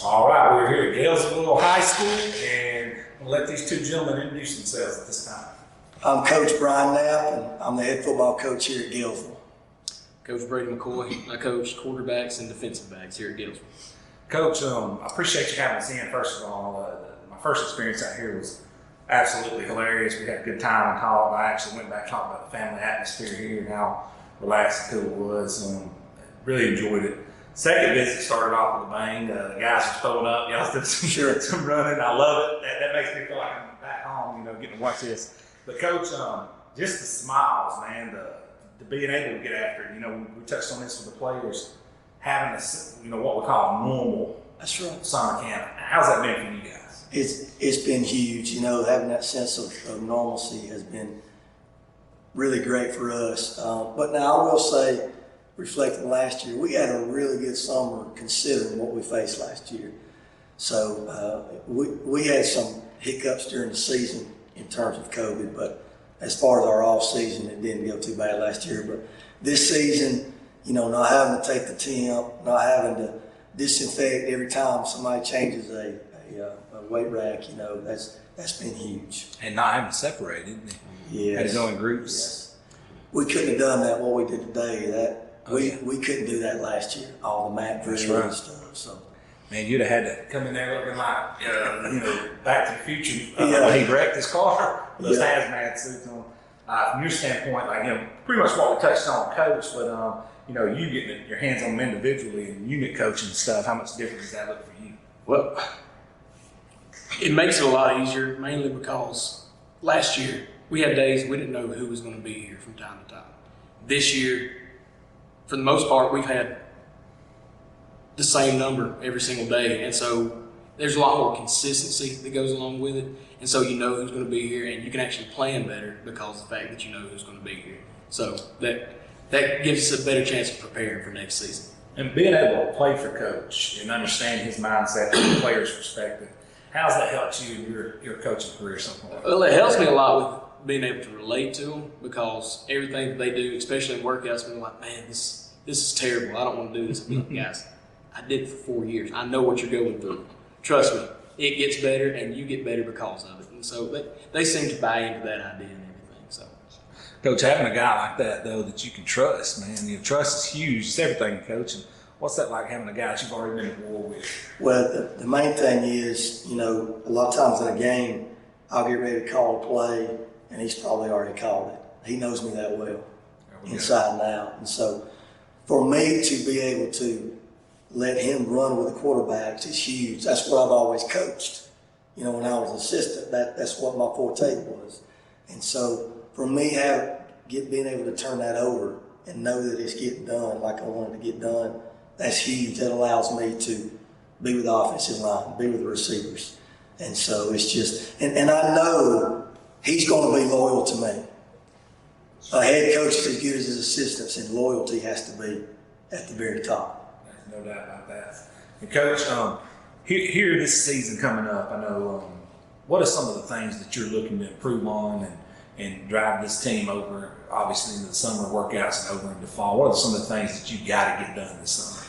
All right, we're here at Gaylesville High School, and we'll let these two gentlemen introduce themselves at this time. I'm Coach Brian Knapp, and I'm the head football coach here at Gaylesville. Coach Brady McCoy. I coach quarterbacks and defensive backs here at Gaylesville. Coach, I appreciate you having us in, first of all. My first experience out here was absolutely hilarious. We had a good time and talked. I actually went back and talked about the family atmosphere here and how relaxed and cool it was. Really enjoyed it. Second visit started off with a bang. The guys were throwing up. Y'all did some running. I love it. That makes me feel like I'm back home, getting to watch this. But Coach, just the smiles, man, the being able to get after it. We touched on this with the players, having a, what we call normal summer camp. How's that been for you guys? It's been huge. Having that sense of normalcy has been really great for us. But now I will say, reflecting last year, we had a really good summer considering what we faced last year. So we had some hiccups during the season in terms of COVID, but as far as our off season, it didn't go too bad last year. But this season, not having to take the temp, not having to disinfect every time somebody changes a weight rack, that's been huge. And not having separated. Yes. Had to go in groups. Yes. We couldn't have done that, what we did today. We couldn't do that last year, all the mat drills and stuff. So, man, you'd have had to come in there looking like, Back to the Future. When he wrecked his car, those hazmat suits on. From your standpoint, pretty much what we touched on, Coach, but you getting your hands on them individually and unit coaching and stuff. How much different does that look for you? Well, it makes it a lot easier, mainly because last year we had days we didn't know who was going to be here from time to time. This year, for the most part, we've had the same number every single day. And so there's a lot more consistency that goes along with it. And so you know who's going to be here, and you can actually plan better because of the fact that you know who's going to be here. So that gives us a better chance of preparing for next season. And being able to play for Coach and understand his mindset from the player's perspective, how's that helped you in your coaching career so far? Well, it helps me a lot with being able to relate to them, because everything that they do, especially in workouts, I'm like, man, this is terrible. I don't want to do this. I'm like, guys, I did it for 4 years. I know what you're going through. Trust me, it gets better, and you get better because of it. And so they seem to buy into that idea and everything. So, Coach, having a guy like that though that you can trust, man, trust is huge. It's everything in coaching. What's that like, having a guy that you've already been at war with? Well, the main thing is, a lot of times in a game, I'll get ready to call a play, and he's probably already called it. He knows me that well, inside and out. And so for me to be able to let him run with the quarterbacks is huge. That's what I've always coached. When I was an assistant, that's what my forte was. And so for me, being able to turn that over and know that it's getting done like I want it to get done, that's huge. That allows me to be with the offensive line, be with the receivers. And so it's just, and I know he's going to be loyal to me. A head coach is as good as his assistants, and loyalty has to be at the very top. There's no doubt about that. And Coach, here this season coming up, I know, what are some of the things that you're looking to improve on and drive this team over, obviously, in the summer workouts and over into fall? What are some of the things that you got to get done this summer?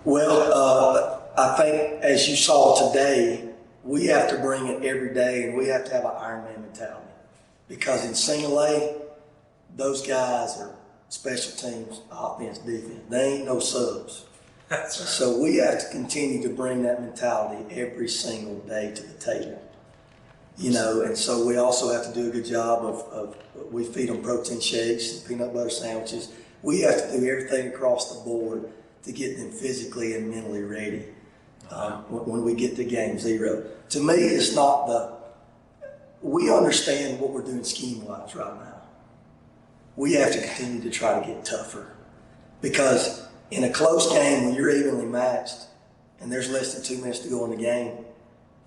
Well, I think as you saw today, we have to bring it every day, and we have to have an Ironman mentality. Because in single A, those guys are special teams, offense, defense. They ain't no subs. That's right. So we have to continue to bring that mentality every single day to the table. You know, and so we also have to do a good job we feed them protein shakes and peanut butter sandwiches. We have to do everything across the board to get them physically and mentally ready when we get to game zero. To me, it's not we understand what we're doing scheme-wise right now. We have to continue to try to get tougher, because in a close game when you're evenly matched and there's less than 2 minutes to go in the game,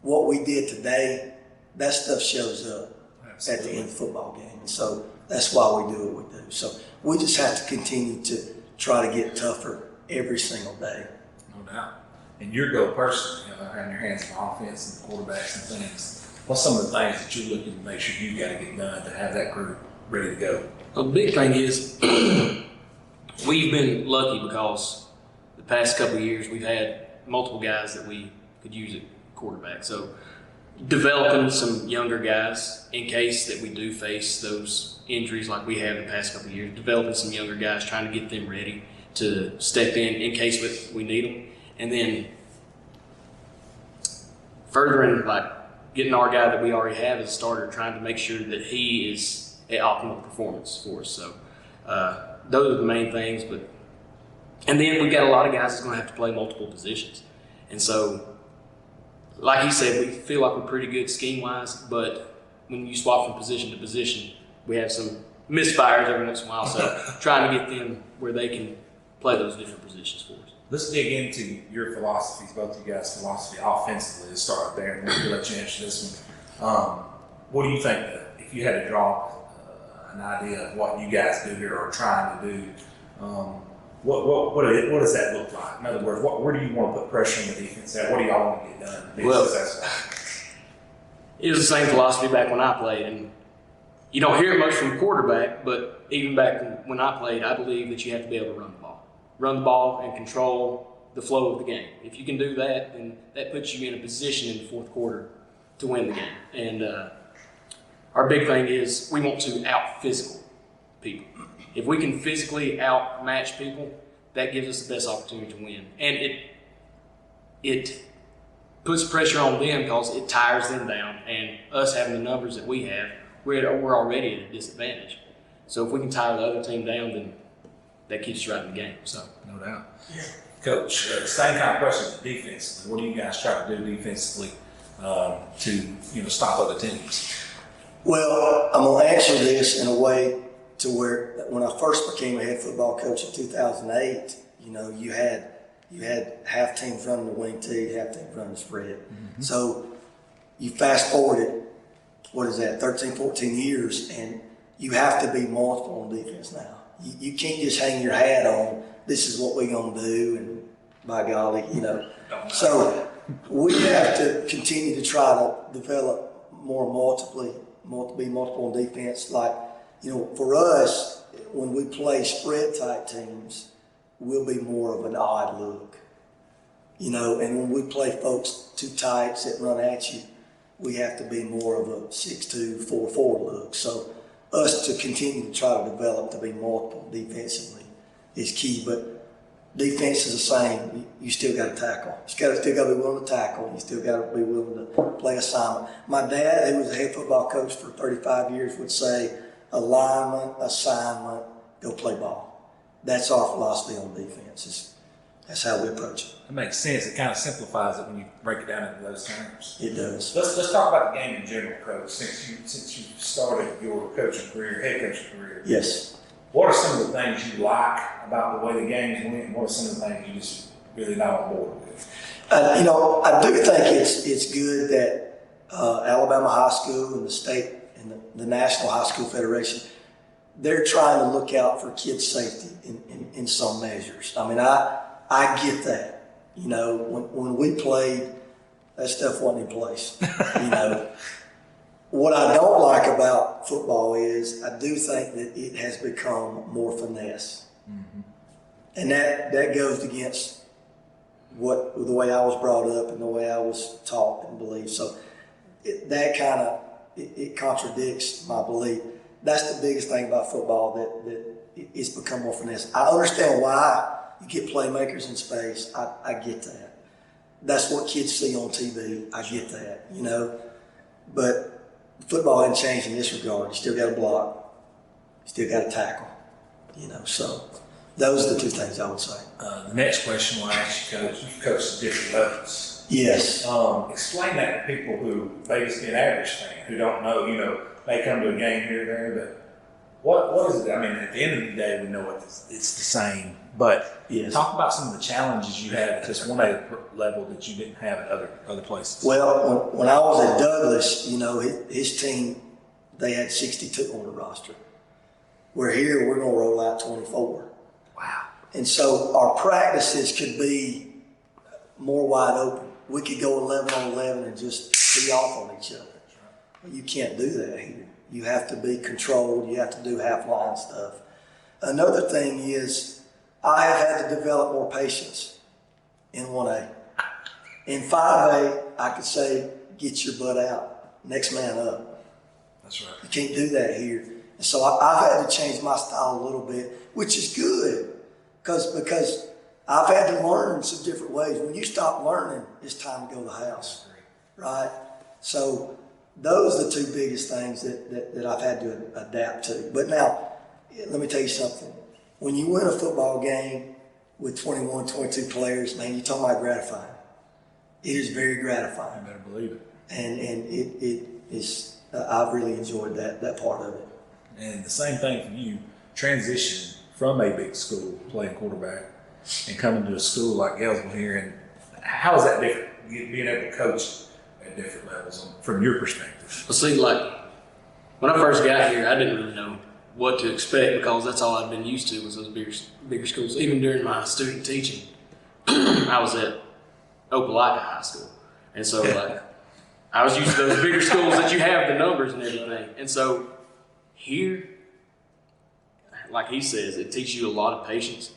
what we did today, that stuff shows up at the end of the football game. And so that's why we do what we do. So we just have to continue to try to get tougher every single day. No doubt. And your goal personally, having your hands on offense and quarterbacks and things, what's some of the things that you're looking to make sure you got to get done to have that group ready to go? The big thing is we've been lucky because the past couple of years we've had multiple guys that we could use at quarterback. So developing some younger guys in case that we do face those injuries like we have in the past couple of years, developing some younger guys, trying to get them ready to step in case we need them. And then furthering, like getting our guy that we already have as a starter, trying to make sure that he is at optimal performance for us. So those are the main things. And then we got a lot of guys that's going to have to play multiple positions. And so, like he said, we feel like we're pretty good scheme-wise, but when you swap from position to position, we have some misfires every once in a while. So trying to get them where they can play those different positions for us. Let's dig into your philosophies, both of you guys' philosophy offensively. Let's start there, and we'll let you answer this one. What do you think, if you had to draw an idea of what you guys do here or trying to do, what does that look like? In other words, where do you want to put pressure on the defense at? What do y'all want to get done to be successful? It was the same philosophy back when I played, and you don't hear it much from the quarterback, but even back when I played, I believe that you have to be able to run the ball and control the flow of the game. If you can do that, then that puts you in a position in the fourth quarter to win the game. And our big thing is we want to out-physical people. If we can physically outmatch people, that gives us the best opportunity to win. And it puts pressure on them because it tires them down. And us having the numbers that we have, we're already at a disadvantage. So if we can tire the other team down, then that keeps you right in the game. So no doubt. Yeah. Coach, same kind of question for defense. What do you guys try to do defensively to stop other teams? Well, I'm going to answer this in a way to where when I first became a head football coach in 2008, you had half teams running the wing tee, half teams running the spread. Mm-hmm. So you fast forward it, 13, 14 years, and you have to be multiple on defense now. You can't just hang your hat on, this is what we're going to do, and by golly, So we have to continue to try to develop be multiple on defense. Like, for us, when we play spread type teams, we'll be more of an odd look. And when we play folks too tight that run at you, we have to be more of a 6'2", 4'4" look. So us to continue to try to develop to be multiple defensively is key. But defense is the same. You still got to tackle. You still got to be willing to tackle. You still got to be willing to play assignment. My dad, who was a head football coach for 35 years, would say alignment, assignment, go play ball. That's our philosophy on defense. That's how we approach it. It makes sense. It kind of simplifies it when you break it down into those terms. It does. Let's talk about the game in general, Coach. Since you started your coaching career, head coaching career. Yes. What are some of the things you like about the way the games went? What are some of the things you just really not on board with? I do think it's good that Alabama High School and the state and the National High School Federation, they're trying to look out for kids' safety in some measures. I mean, I get that. When we played, that stuff wasn't in place. What I don't like about football is I do think that it has become more finesse. Mm-hmm. And that goes against the way I was brought up and the way I was taught and believed. So it contradicts my belief. That's the biggest thing about football, that it's become more finesse. I understand why you get playmakers in space. I get that. That's what kids see on TV. I get that, But football hasn't changed in this regard. You still got to block, you still got to tackle, so those are the two things I would say. The next question I want to ask you, Coach, you've coached at different levels. Yes. Explain that to people who basically an average fan who don't know, they come to a game here or there, but what is it? I mean, at the end of the day, we know it's the same, but Yes. talk about some of the challenges you had at this 1A level that you didn't have at other places. Well, when I was at Douglas, his team, they had 62 on the roster. Where here, we're going to roll out 24. Wow. And so our practices could be more wide open. We could go 11 on 11 and just be off on each other. You can't do that here. You have to be controlled. You have to do half-line stuff. Another thing is I have had to develop more patience in 1A. In 5A, I could say, get your butt out. Next man up. That's right. You can't do that here. And so I've had to change my style a little bit, which is good because I've had to learn some different ways. When you stop learning, it's time to go to the house, right? So those are the two biggest things that I've had to adapt to. But now, let me tell you something. When you win a football game with 21, 22 players, man, you're talking about gratifying. It is very gratifying. I better believe it. And it is, I've really enjoyed that part of it. And the same thing for you, transition from a big school, playing quarterback, and coming to a school like Gaylesville here. And how is that different, being able to coach at different levels from your perspective? Well, see, like when I first got here, I didn't really know what to expect because that's all I'd been used to was those bigger schools. Even during my student teaching, I was at Opelika High School. And so I was used to those bigger schools that you have the numbers and everything. And so here, like he says, it teaches you a lot of patience.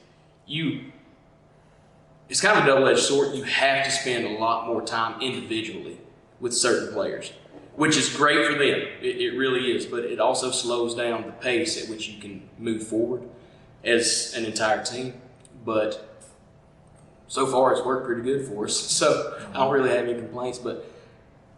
It's kind of a double-edged sword. You have to spend a lot more time individually with certain players, which is great for them. It really is, but it also slows down the pace at which you can move forward as an entire team. But so far, it's worked pretty good for us. So I don't really have any complaints, but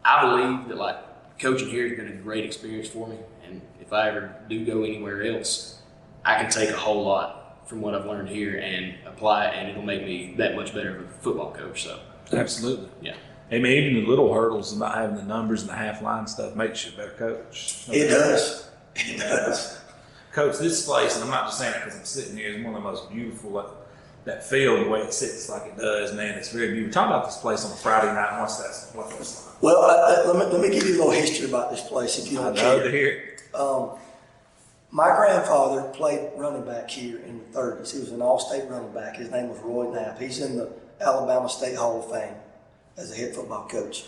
I believe that like coaching here has been a great experience for me. And if I ever do go anywhere else, I can take a whole lot from what I've learned here and apply it, and it'll make me that much better of a football coach. So Absolutely. yeah. I mean, even the little hurdles and not having the numbers and the half-line stuff makes you a better coach. It does. It does. Coach, this place, and I'm not just saying it because I'm sitting here, is one of the most beautiful, that field, the way it sits like it does, man, it's very beautiful. Talk about this place on a Friday night and what's that's like. Well, let me give you a little history about this place if you don't I love care. to hear it. My grandfather played running back here in the 30s. He was an all-state running back. His name was Roy Knapp. He's in the Alabama State Hall of Fame as a head football coach.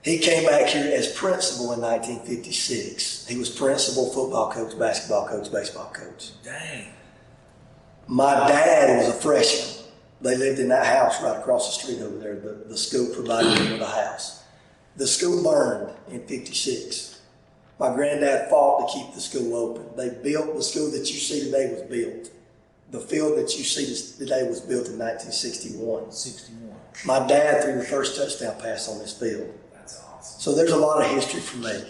He came back here as principal in 1956. He was principal, football coach, basketball coach, baseball coach. Dang. My dad was a freshman. They lived in that house right across the street over there. The school provided them with a house. The school burned in 56. My granddad fought to keep the school open. They built the school that you see today was built. The field that you see today was built in 1961. 61. My dad threw the first touchdown pass on this field. That's awesome. So there's a lot of history for me,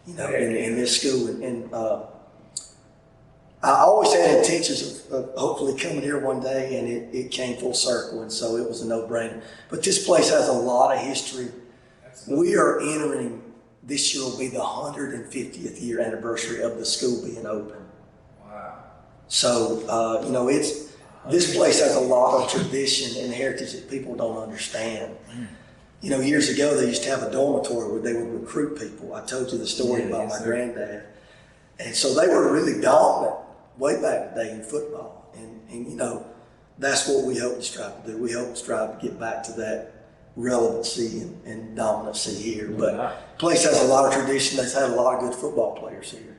in this school. And I always had intentions of hopefully coming here one day, and it came full circle, and so it was a no-brainer. But this place has a lot of history. We are entering, this year will be the 150th year anniversary of the school being open. Wow. So, this place has a lot of tradition and heritage that people don't understand. Years ago, they used to have a dormitory where they would recruit people. I told you the story about my granddad. And so they were really dominant way back in the day in football. And that's what we hope to strive to do. We hope to strive to get back to that relevancy and dominancy here. But the place has a lot of tradition. They've had a lot of good football players here.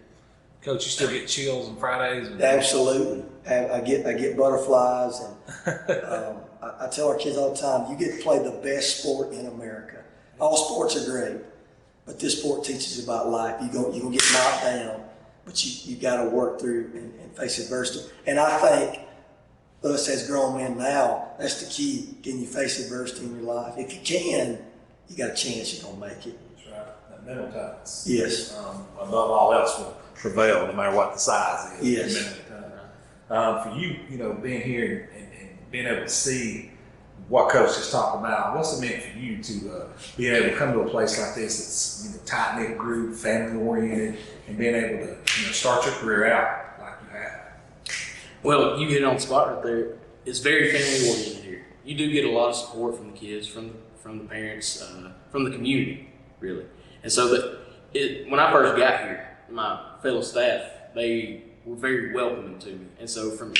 Coach, you still get chills on Fridays? Absolutely. I get butterflies, and I tell our kids all the time, you get to play the best sport in America. All sports are great, but this sport teaches you about life. You're going to get knocked down, but you got to work through and face adversity. And I think us as grown men now, that's the key. Can you face adversity in your life? If you can, you got a chance you're gonna make it. That's right. That mental toughness. Yes. Above all else will prevail, no matter what the size is. Yes. Mental toughness. For you, being here and being able to see what Coach just talked about, what's it meant for you to be able to come to a place like this that's tight knit group, family oriented, and being able to start your career out like you have? Well, you hit on the spot right there. It's very family oriented here. You do get a lot of support from the kids, from the parents, from the community, really. And so when I first got here, my fellow staff, they were very welcoming to me. And so from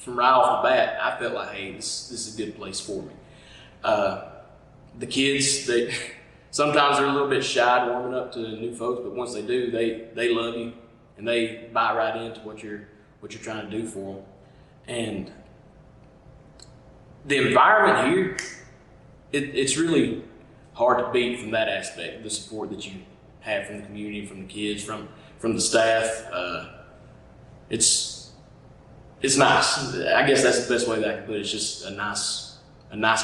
right off the bat, I felt like, hey, this is a good place for me. The kids, sometimes they're a little bit shy warming up to new folks, but once they do, they love you and they buy right into what you're trying to do for them. And the environment here, it's really hard to beat from that aspect. The support that you have from the community, from the kids, from the staff, it's nice. I guess that's the best way that I can put it. It's just a nice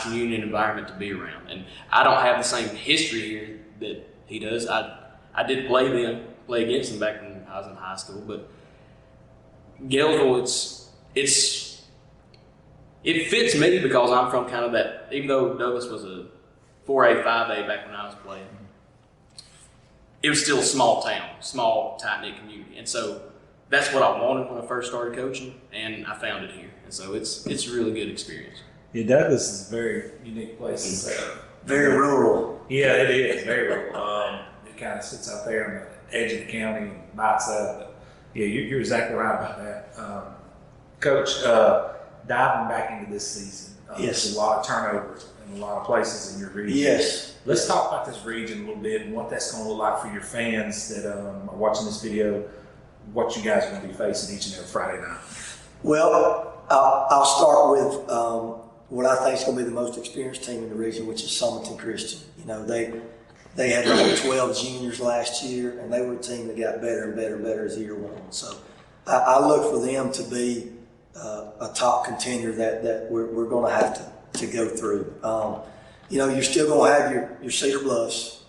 community and environment to be around. And I don't have the same history here that he does. I did play against them back when I was in high school, but Gaylesville, it fits me because I'm from kind of that, even though Douglas was a 4A, 5A back when I was playing, it was still a small town, small, tight-knit community. And so that's what I wanted when I first started coaching, and I found it here. And so it's a really good experience. Yeah, Douglas is a very unique place. Very rural. Yeah, it is very rural. It kind of sits out there on the edge of the county and by itself. But yeah, you're exactly right about that. Coach, diving back into this season, Yes. there's a lot of turnovers in a lot of places in your region. Yes. Let's talk about this region a little bit and what that's going to look like for your fans that are watching this video, what you guys are going to be facing each and every Friday night. Well, I'll start with what I think is going to be the most experienced team in the region, which is Summerton Christian. They had like 12 juniors last year, and they were a team that got better and better and better as the year went on. So I look for them to be a top contender that we're going to have to go through. You're still going to have your Cedar Bluffs.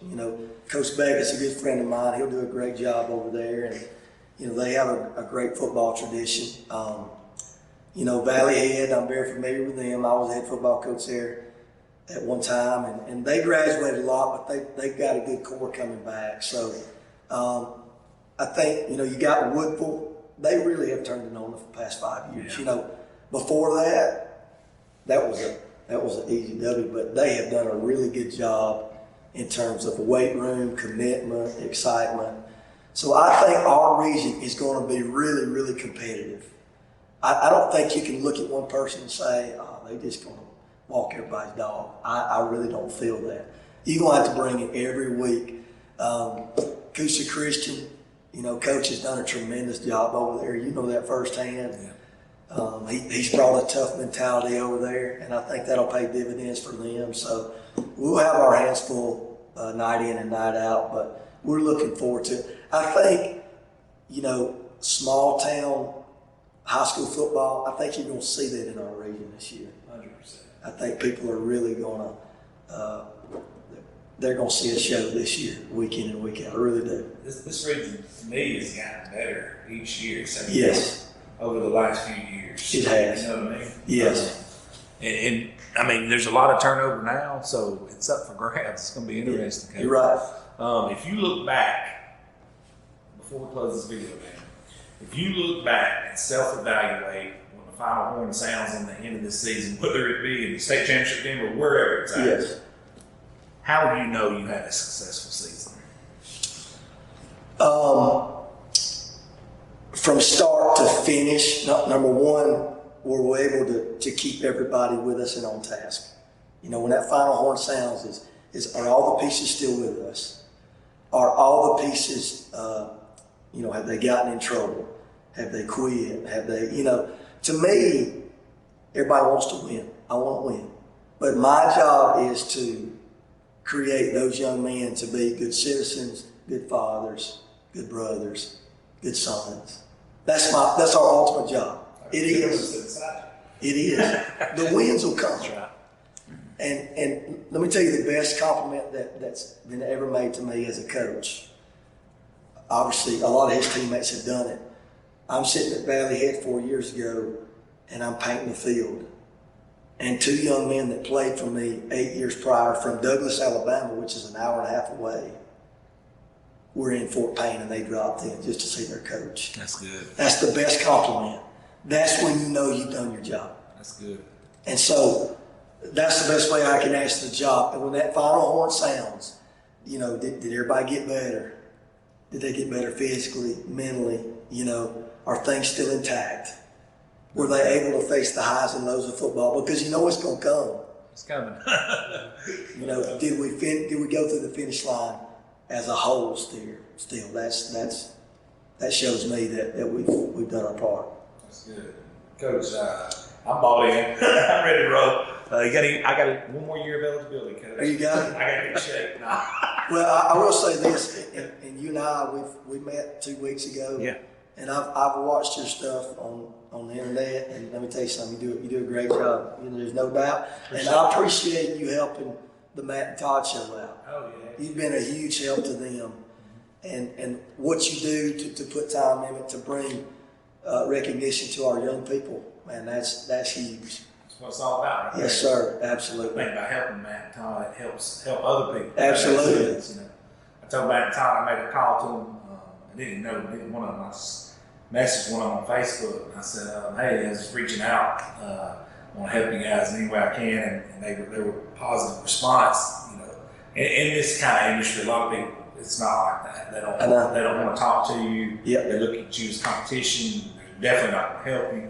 Coach Beck is a good friend of mine. He'll do a great job over there, and they have a great football tradition. Valley Head, I'm very familiar with them. I was the head football coach there at one time, and they graduated a lot, but they've got a good core coming back. So I think, you got Woodville. They really have turned it on the past 5 years. Yeah. Before that was an easy W, but they have done a really good job in terms of weight room, commitment, excitement. So I think our region is going to be really, really competitive. I don't think you can look at one person and say, oh, they just going to walk everybody's dog. I really don't feel that. You're going to have to bring it every week. Coosa Christian, Coach has done a tremendous job over there. You know that firsthand. Yeah. He's brought a tough mentality over there, and I think that'll pay dividends for them. So we'll have our hands full night in and night out, but we're looking forward to it. I think, small town high school football, I think you're going to see that in our region this year. 100%. I think people are really going to, they're going to see a show this year, week in and week out. I really do. This region, to me, has gotten better each year. Yes. Over the last few years. It has. You know what I mean? Yes. And I mean, there's a lot of turnover now, so it's up for grabs. It's going to be interesting. You're right. If you look back, before we close this video, man, if you look back and self-evaluate when the final horn sounds on the end of this season, whether it be in the state championship game or wherever it's at, Yes. how do you know you had a successful season? From start to finish, number one, we're able to keep everybody with us and on task. When that final horn sounds, are all the pieces still with us? Are all the pieces, have they gotten in trouble? Have they quit? Have they, to me, everybody wants to win. I want to win. But my job is to create those young men to be good citizens, good fathers, good brothers, good sons. That's our ultimate job. It is. It is. The wins will come. That's right. And let me tell you the best compliment that's been ever made to me as a coach. Obviously, a lot of his teammates have done it. I'm sitting at Valley Head 4 years ago, and I'm painting the field. And 2 young men that played for me 8 years prior from Douglas, Alabama, which is an hour and a half away, were in Fort Payne, and they dropped in just to see their coach. That's good. That's the best compliment. That's when you know you've done your job. That's good. And so that's the best way I can answer the job. And when that final horn sounds, you know, did everybody get better? Did they get better physically, mentally? You know, are things still intact? Were they able to face the highs and lows of football? Because you know it's going to come. It's coming. You know, did we go through the finish line as a whole still? That shows me that we've done our part. That's good. Coach, I'm bought in. I'm ready to roll. I got one more year of eligibility, Coach. There you go. I got to get in shape now. Well, I will say this, and you and I, we met 2 weeks ago. Yeah. And I've watched your stuff on the internet, and let me tell you something, you do a great job. You know, there's no doubt. And I appreciate you helping the Matt and Todd show out. Oh, yeah. You've been a huge help to them. And what you do to put time in it to bring recognition to our young people, man, that's huge. That's what it's all about, right? Yes, sir. The Absolutely. thing about helping Matt and Todd, it helps help other people. Absolutely. You know, I told Matt and Todd, I made a call to them. I didn't know neither one of them. I just messaged one of them on Facebook, and I said, hey, I was just reaching out. I want to help you guys in any way I can. And they were positive response. You know, in this kind of industry, a lot of people, it's not like that. They don't want to talk to you. Yep. They look at you as competition. They're definitely not going to help you.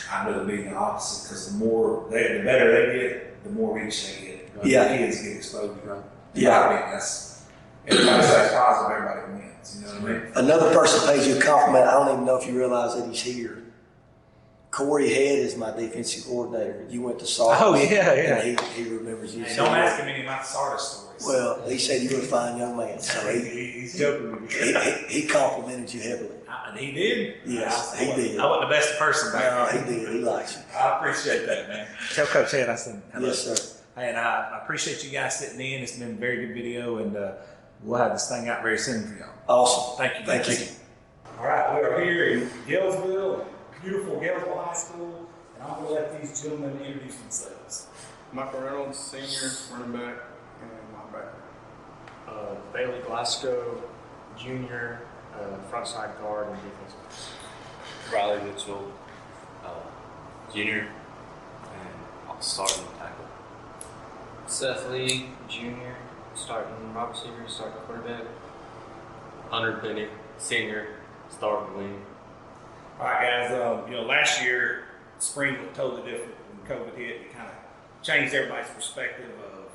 I'd rather be the opposite, because the better they get, the more reach they get. Yeah. The kids get exposed. Right? Yeah. I mean, everybody stays positive, everybody wins. You know what I mean? Another person pays you a compliment. I don't even know if you realize that he's here. Corey Head is my defensive coordinator. You went to Sardis. Oh, yeah. And he remembers you. Hey, don't ask him any of my Sardis stories. Well, he said you were a fine young man. So he's joking with me. he complimented you heavily. And he did? Yes, he did. I wasn't the best person back No, then. he did. He likes you. I appreciate that, man. Tell Coach Head I said hello. Yes, sir. Hey, and I appreciate you guys sitting in. It's been a very good video, and we'll have this thing out very soon for y'all. Awesome. Thank you. Thank you. All right, we are here in Gaylesville, beautiful Gaylesville High School, and I'm going to let these gentlemen introduce themselves. Michael Reynolds, senior, running back, and linebacker. Bailey Glasgow, junior, front side guard and defensive. Riley Mitchell, junior, and starting tackle. Seth Lee, junior, starting wide receiver, starting quarterback. Hunter Penny, senior, starting wing. All right, guys. Last year, spring looked totally different when COVID hit. It kind of changed everybody's perspective of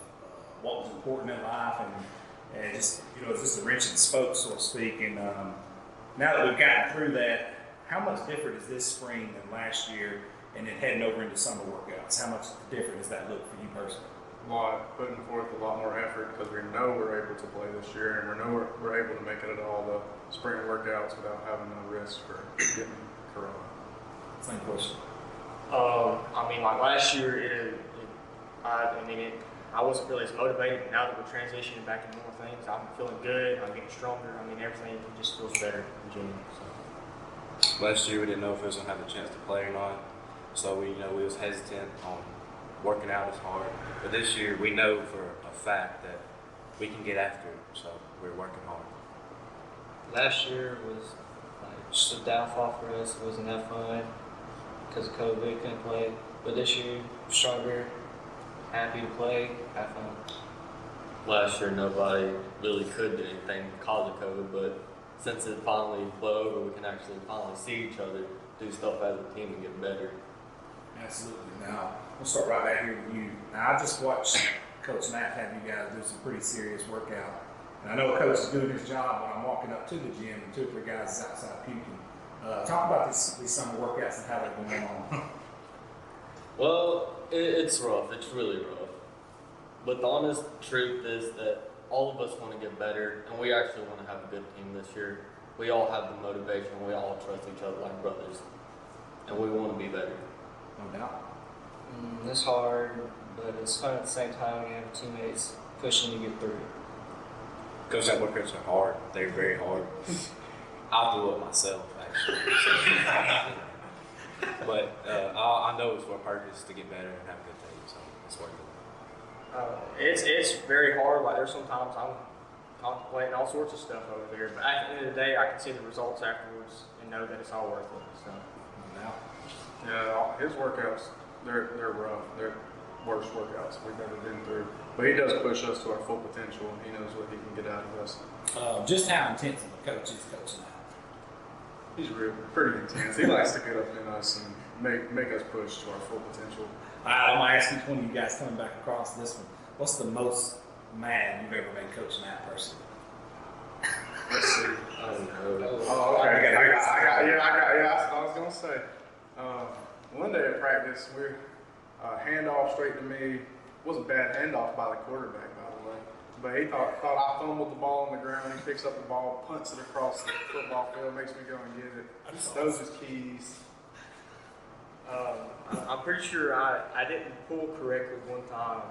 what was important in life, and just it's just a wrench in the spoke, so to speak. And now that we've gotten through that, how much different is this spring than last year? And then heading over into summer workouts, how much different does that look for you personally? Putting forth a lot more effort because we know we're able to play this year, and we know we're able to make it at all the spring workouts without having no risk for getting corona. Same question. Like last year, I wasn't really as motivated. Now that we're transitioning back into more things, I'm feeling good. I'm getting stronger. Everything just feels better in general. So. Last year we didn't know if we was gonna have a chance to play or not, so we was hesitant on working out as hard. But this year we know for a fact that we can get after it, so we're working hard. Last year was just a downfall for us. It wasn't that fun because of COVID, couldn't play. But this year, stronger, happy to play, have fun. Last year nobody really could do anything because of COVID, but since it finally blew over, we can actually finally see each other, do stuff as a team and get better. Absolutely. Now, we'll start right back here with you. Now, I just watched Coach Matt have you guys do some pretty serious workout. And I know Coach is doing his job when I'm walking up to the gym and 2 or 3 guys is outside puking. Talk about these summer workouts and how they're going on. Well, it's rough. It's really rough. But the honest truth is that all of us want to get better, and we actually want to have a good team this year. We all have the motivation. We all trust each other like brothers, and we want to be better. No doubt. It's hard, but it's fun at the same time when you have teammates pushing to get through. Coach, that workouts are hard. They're very hard. I'll do it myself, actually. But I know it's for a purpose to get better and have a good team, so it's worth it. It's very hard. Like there's sometimes I'm contemplating all sorts of stuff over there, but at the end of the day, I can see the results afterwards and know that it's all worth it. So. Yeah, his workouts, they're rough. They're worst workouts we've ever been through. But he does push us to our full potential. He knows what he can get out of us. Just how intense of a coach is coaching now? He's pretty intense. He likes to get up in us and make us push to our full potential. All right, I'm gonna ask each one of you guys coming back across this one. What's the most mad you've ever been coaching that person? Let's see. I don't know. Oh, okay. I was gonna say. One day at practice, we're handoff straight to me. Wasn't bad handoff by the quarterback, by the way. But he thought I fumbled the ball on the ground. He picks up the ball, punts it across the football field, makes me go and get it. Those his keys. I'm pretty sure I didn't pull correctly one time,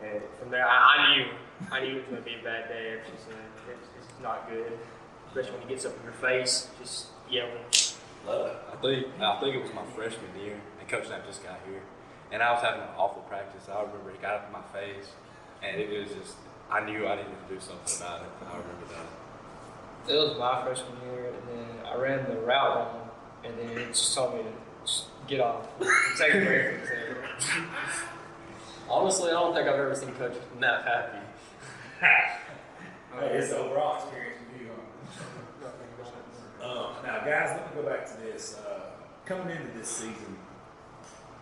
and from there I knew it was going to be a bad day. It's not good, especially when he gets up in your face, just yelling. I think it was my freshman year, and Coach Knapp just got here, and I was having an awful practice. I remember he got up in my face, and it was just I knew I needed to do something about it. I remember that. It was my freshman year, and then I ran the route wrong, and then he just told me to just get off, take a break from the table. Honestly, I don't think I've ever seen Coach Knapp happy. It's the overall experience with you. Now, guys, let me go back to this. Coming into this season,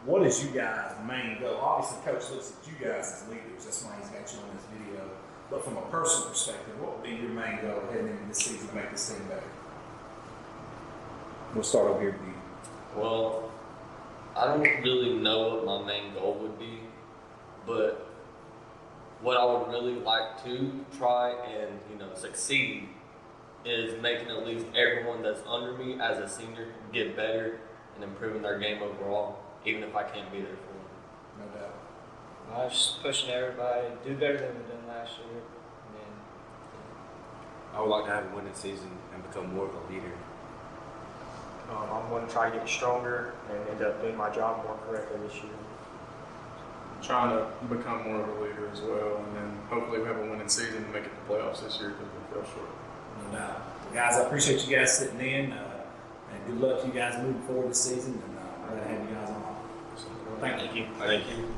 what is you guys' main goal? Obviously, Coach looks at you guys as leaders. That's why he's got you on this video. But from a personal perspective, what would be your main goal heading into this season to make this team better? We'll start over here with you. Well, I don't really know what my main goal would be, but what I would really like to try and succeed is making at least everyone that's under me as a senior get better and improving their game overall, even if I can't be there for them. No doubt. I was just pushing everybody to do better than we done last year. And then, I would like to have a winning season and become more of a leader. I'm going to try to get stronger and end up doing my job more correctly this year. Trying to become more of a leader as well, and then hopefully we have a winning season and make it to the playoffs this year because we fell short. No doubt. Well, guys, I appreciate you guys sitting in, and good luck to you guys moving forward this season. And we're going to have you guys on. Thank you. Thank you.